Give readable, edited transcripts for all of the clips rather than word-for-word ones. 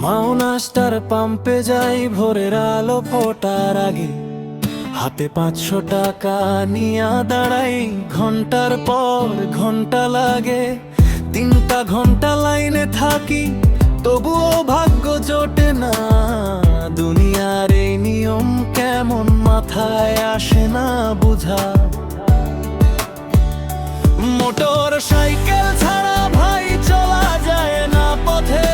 Mawna star পাম্পে যাই ভোরের আলো ফোটার আগে, হাতে 500 টাকা নিয়া দাঁড়াই। ঘন্টার পর ঘন্টা লাগে, 3টা ঘন্টা লাইনে থাকি, তবুও ভাগ্য জোটে না। দুনিয়ার এই নিয়ম কেমন মাথায় আসে না বুঝা। মোটর সাইকেল ছাড়া ভাই চলা যায় না পথে,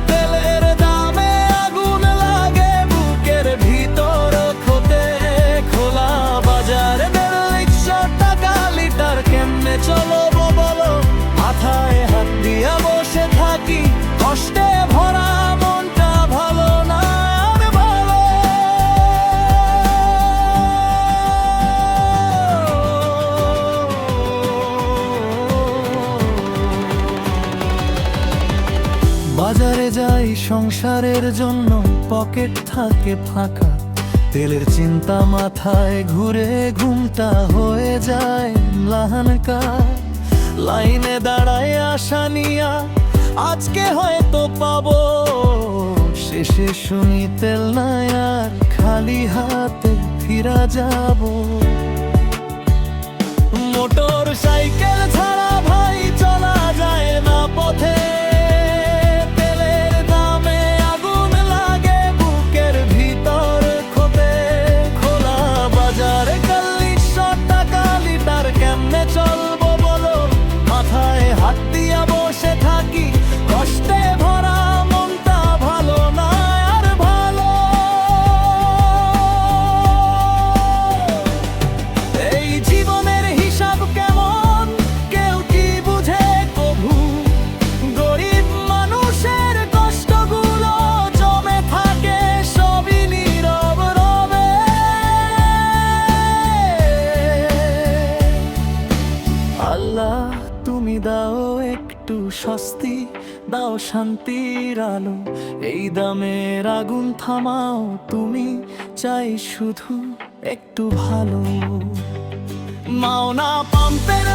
তেলের দামে আগুন লাগে বুকের ভিতর ক্ষতে। খোলা বাজারে 150 টাকা লিটার, কেমনে চলবো বলো? মাথায় হাত দিয়া বসে থাকি, কষ্টে ভরা মনটা ভালো না আর ভালো। বাজারে যাই সংসারের জন্য, পকেট থাকে ফাঁকা, তেলের চিন্তা মাথায় ঘুরে, ঘুমটা হয়ে যায় ম্লাহানকা। লাইনে দাঁড়ায় আশা নিয়া, আজকে হয়তো পাবো, শেষে শুনি তেল নাই আর খালি হাতে ফিরা যাব। মোটর সাইকেল ছাড়া ভাই চলা যায় না পথে, তেলের দামে আগুন লাগে বুকের ভিতর ক্ষতে। খোলা বাজারে 150 টাকা লিটার, কেমনে চলবো বলো? মাথায় হাত দিয়া বসে থাকি, কষ্টে ভরা মনটা ভালো না আর ভালো। এই জীবনের হিসাব কেমন কেউ কি বুঝে কভু? গরিব মানুষের কষ্টগুলো জমে থাকে সবই নীরব রবে। আল্লাহ তুমি দাও একটু স্বস্তি, দাও শান্তির আলো, এই দামের আগুন থামাও তুমি, চাই শুধু একটু ভালো। মাওনা পাম্পের